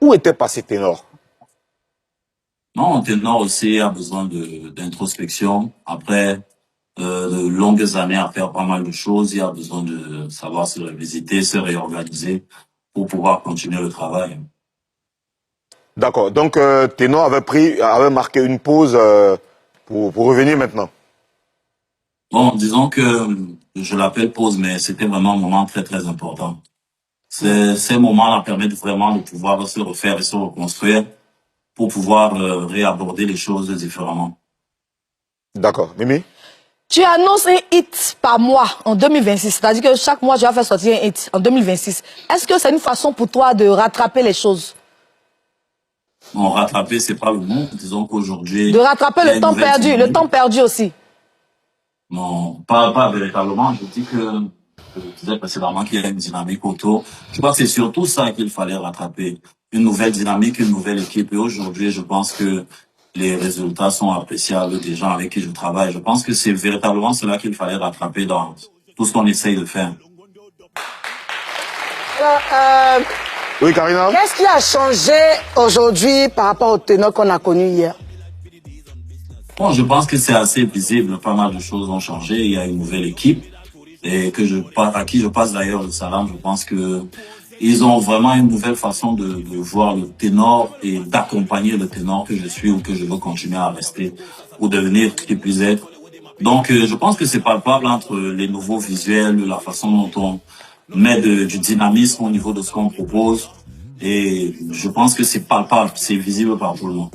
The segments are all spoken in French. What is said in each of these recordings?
Où était passé Ténor? Non, Ténor aussi a besoin d'introspection. Après de longues années à faire pas mal de choses, il a besoin de savoir se revisiter, se réorganiser pour pouvoir continuer le travail. D'accord. Donc, Ténor avait marqué une pause pour revenir maintenant. Bon, disons que je l'appelle pause, mais c'était vraiment un moment très, très important. Ces moments-là permettent vraiment de pouvoir se refaire et se reconstruire pour pouvoir réaborder les choses différemment. D'accord. Mimi? Tu annonces un hit par mois en 2026, c'est-à-dire que chaque mois, tu vas faire sortir un hit en 2026. Est-ce que c'est une façon pour toi de rattraper les choses? Bon, rattraper, c'est pas le mot. Disons qu'aujourd'hui... De rattraper le temps perdu aussi. Non, pas véritablement. Je dis que, je disais précédemment qu'il y a une dynamique autour. Je crois que c'est surtout ça qu'il fallait rattraper. Une nouvelle dynamique, une nouvelle équipe. Et aujourd'hui, je pense que les résultats sont appréciables des gens avec qui je travaille. Je pense que c'est véritablement cela qu'il fallait rattraper dans tout ce qu'on essaye de faire. Alors, Oui, Karina? qu'est-ce qui a changé aujourd'hui par rapport au Ténor qu'on a connu hier? Bon, je pense que c'est assez visible. Pas mal de choses ont changé. Il y a une nouvelle équipe et à qui je passe d'ailleurs le salam. Je pense que ils ont vraiment une nouvelle façon de voir le ténor et d'accompagner le ténor que je suis ou que je veux continuer à rester ou devenir qui puisse être. Donc, je pense que c'est palpable entre les nouveaux visuels, la façon dont on met du dynamisme au niveau de ce qu'on propose. Et je pense que c'est palpable, c'est visible par tout le monde.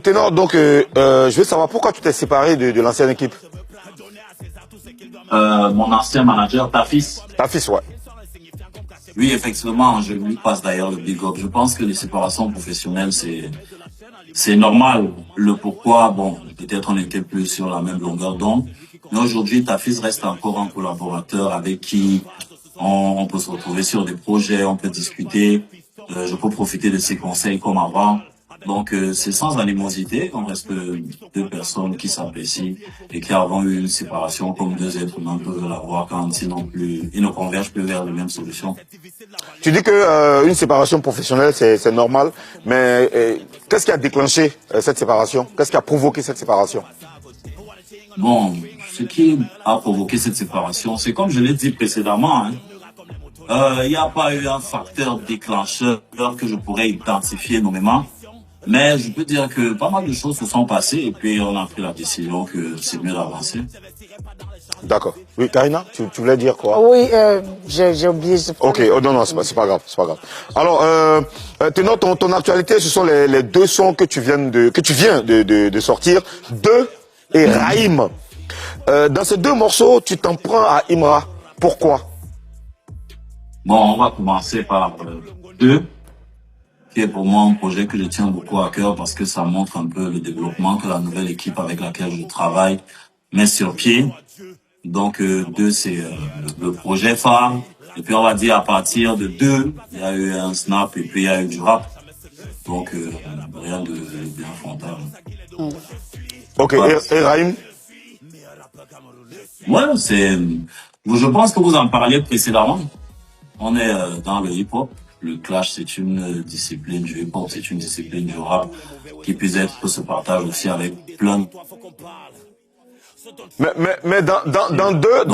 Ténor, donc, je veux savoir pourquoi tu t'es séparé de l'ancienne équipe. Mon ancien manager, Tafis. Tafis, ouais. Oui, effectivement, je lui passe d'ailleurs le big up. Je pense que les séparations professionnelles, c'est normal. Le pourquoi, bon, peut-être on n'était plus sur la même longueur d'onde. Mais aujourd'hui, Tafis reste encore un collaborateur avec qui on peut se retrouver sur des projets, on peut discuter. Je peux profiter de ses conseils comme avant. Donc, c'est sans animosité. On reste deux personnes qui s'apprécient et qui avons eu une séparation comme deux êtres humains peuvent l'avoir quand ils ne convergent plus vers les mêmes solutions. Tu dis que une séparation professionnelle, c'est normal, mais qu'est-ce qui a déclenché cette séparation? Qu'est-ce qui a provoqué cette séparation? Bon, ce qui a provoqué cette séparation, c'est comme je l'ai dit précédemment, hein. Il n'y a pas eu un facteur déclencheur que je pourrais identifier nommément. Mais je peux dire que pas mal de choses se sont passées et puis on a pris la décision que c'est mieux d'avancer. D'accord. Oui, Karina, tu voulais dire quoi? Oui, j'ai oublié. Ok, oh, non, c'est pas grave, c'est pas grave. Alors, Ténor, ton actualité, ce sont les deux sons que tu viens de sortir, Deux et Raïm. Dans ces deux morceaux, tu t'en prends à Imra. Pourquoi? Bon, on va commencer par Deux, qui est pour moi un projet que je tiens beaucoup à cœur parce que ça montre un peu le développement que la nouvelle équipe avec laquelle je travaille met sur pied. Donc, Deux, c'est le projet phare. Et puis, on va dire, à partir de Deux, il y a eu un snap et puis il y a eu du rap. Donc, rien de bien frontal. Ok, et Raïm? Ouais, je pense que vous en parliez précédemment. On est dans le hip-hop. Le clash, c'est une discipline du hip-hop, c'est une discipline du rap qui se partage aussi avec plein de... Mais dans Deux,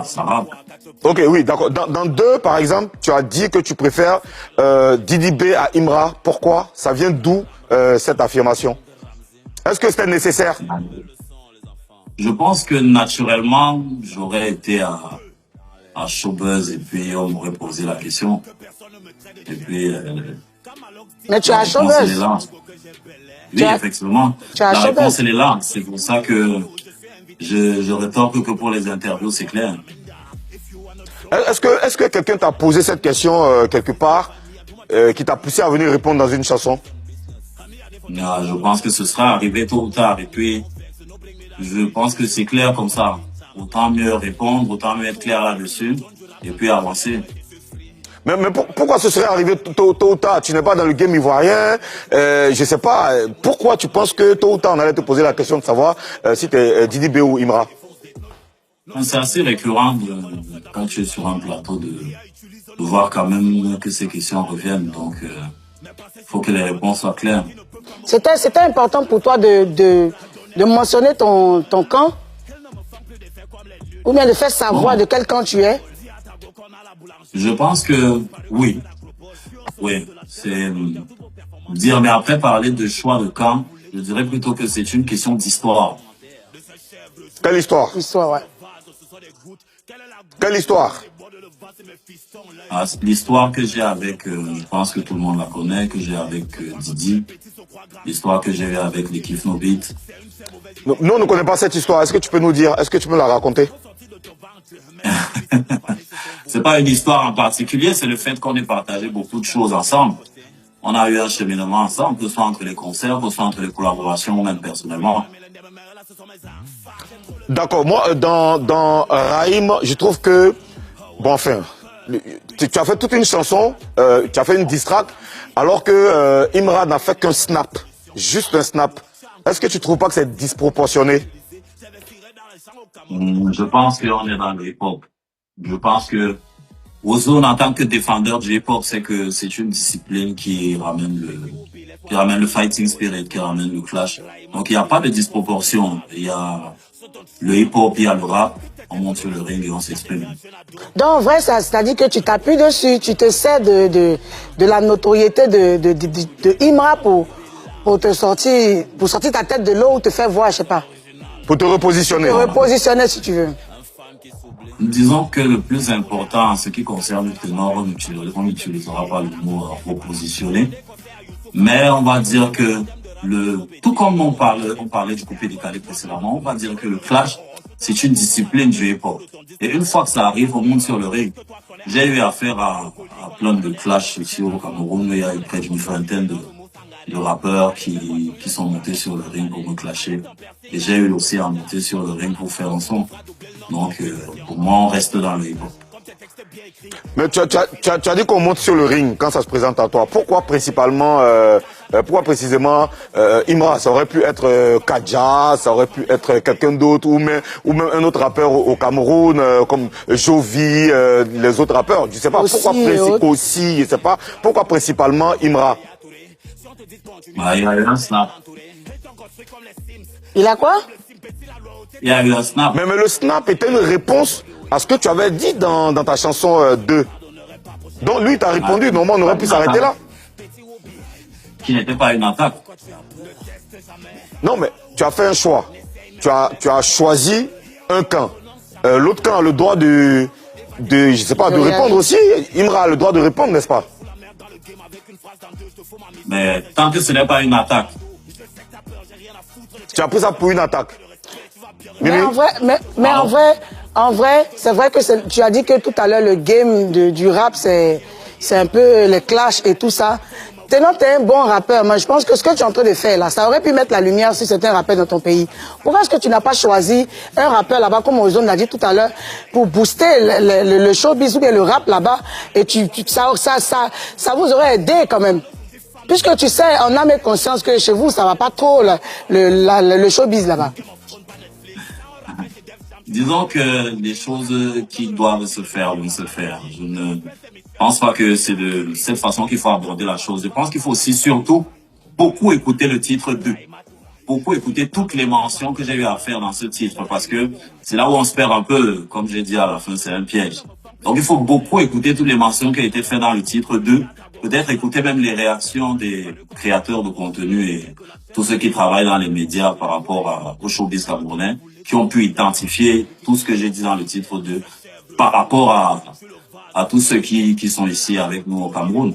ça rappe. Ok, oui, d'accord. Dans Deux, par exemple, tu as dit que tu préfères Didi B à Imra. Pourquoi? Ça vient d'où cette affirmation? Est-ce que c'était nécessaire? Je pense que naturellement, j'aurais été à Showbuzz et puis on m'aurait posé la question. Et puis... Mais tu as Showbuzz. Oui, effectivement. La réponse, elle est là. C'est pour ça que je rétorque que pour les interviews, c'est clair. Est-ce que quelqu'un t'a posé cette question quelque part, qui t'a poussé à venir répondre dans une chanson? Non, je pense que ce sera arrivé tôt ou tard. Et puis, je pense que c'est clair comme ça. Autant mieux répondre, autant mieux être clair là-dessus, et puis avancer. Mais pourquoi ce serait arrivé tôt ou tard? Tu n'es pas dans le game ivoirien, je sais pas. Pourquoi tu penses que tôt ou tard on allait te poser la question de savoir si tu es Didi B ou Imra? C'est assez récurrent quand tu es sur un plateau voir quand même que ces questions reviennent. Donc, faut que les réponses soient claires. C'était important pour toi de mentionner ton camp ou bien de faire savoir de quel camp tu es? Je pense que oui. Oui, c'est dire, mais après parler de choix de camp, je dirais plutôt que c'est une question d'histoire. Quelle histoire? Histoire, ouais. Quelle histoire? Ah, l'histoire que j'ai avec, je pense que tout le monde la connaît, que j'ai avec Didi, l'histoire que j'ai avec l'équipe Nobit. Nous, on ne connaît pas cette histoire. Est-ce que tu peux nous dire? Est-ce que tu peux la raconter? C'est pas une histoire en particulier, c'est le fait qu'on ait partagé beaucoup de choses ensemble. On a eu un cheminement ensemble, que ce soit entre les concerts, que ce soit entre les collaborations, ou même personnellement. D'accord. Moi, dans Raïm, je trouve que, bon, enfin, tu as fait toute une chanson, tu as fait une diss track, alors que Imra n'a fait qu'un snap, juste un snap. Est-ce que tu trouves pas que c'est disproportionné? Je pense qu'on est dans le hip-hop. Je pense que Ozone, en tant que défendeur du hip-hop, c'est que c'est une discipline qui ramène le fighting spirit, qui ramène le clash. Donc il n'y a pas de disproportion. Il y a le hip-hop, il y a le rap. On monte sur le ring et on s'exprime. Donc, en vrai, c'est-à-dire que tu t'appuies dessus, tu te sers de la notoriété de Imra pour sortir ta tête de l'eau ou te faire voir, je sais pas. Pour te repositionner. Te repositionner si tu veux. Disons que le plus important en ce qui concerne le ténor, on n'utilisera pas le mot repositionner. Mais on va dire que tout comme on parlait du coupé décalé précédemment, on va dire que le clash, c'est une discipline du hip-hop. Et une fois que ça arrive, on monte sur le ring. J'ai eu affaire à plein de clashs ici au Cameroun. Il y a eu près d'une vingtaine de rappeurs qui sont montés sur le ring pour me clasher. Et j'ai eu aussi à monter sur le ring pour faire un son. Donc, pour moi, on reste dans le hip-hop. Mais tu as dit qu'on monte sur le ring quand ça se présente à toi. Pourquoi précisément Imra? Ça aurait pu être Kadja, ça aurait pu être quelqu'un d'autre ou même un autre rappeur au Cameroun comme Jovi, les autres rappeurs. Je sais pas aussi, je sais pas pourquoi principalement Imra. Bah, il y a eu un snap. Il a quoi? Il y a eu un snap. Mais le snap était une réponse à ce que tu avais dit dans ta chanson 2. Donc lui t'a répondu, normalement on aurait pu s'arrêter là. Qui n'était pas une attaque. Non mais tu as fait un choix. Tu as choisi un camp. L'autre camp a le droit de répondre aussi. Imra a le droit de répondre, n'est-ce pas? Mais tant que ce n'est pas une attaque. Tu as pris ça pour une attaque. Mais en vrai, c'est vrai que tu as dit que tout à l'heure, le game du rap, c'est un peu les clashs et tout ça. Ténor, t'es un bon rappeur, mais je pense que ce que tu es en train de faire là, ça aurait pu mettre la lumière si c'était un rappeur dans ton pays. Pourquoi est-ce que tu n'as pas choisi un rappeur là-bas, comme Ozone l'a dit tout à l'heure, pour booster le showbiz ou bien le rap là-bas, et ça vous aurait aidé quand même. Puisque tu sais, on a mes conscience que chez vous, ça va pas trop le showbiz là-bas. Disons que les choses qui doivent se faire vont se faire. Je ne pense pas que c'est de cette façon qu'il faut aborder la chose. Je pense qu'il faut aussi surtout beaucoup écouter le titre 2. Beaucoup écouter toutes les mentions que j'ai eu à faire dans ce titre, parce que c'est là où on se perd un peu. Comme j'ai dit à la fin, c'est un piège. Donc il faut beaucoup écouter toutes les mentions qui ont été faites dans le titre 2. Peut-être écouter même les réactions des créateurs de contenu et tous ceux qui travaillent dans les médias par rapport au showbiz camerounais, qui ont pu identifier tout ce que j'ai dit dans le titre 2 par rapport à tous ceux qui sont ici avec nous au Cameroun.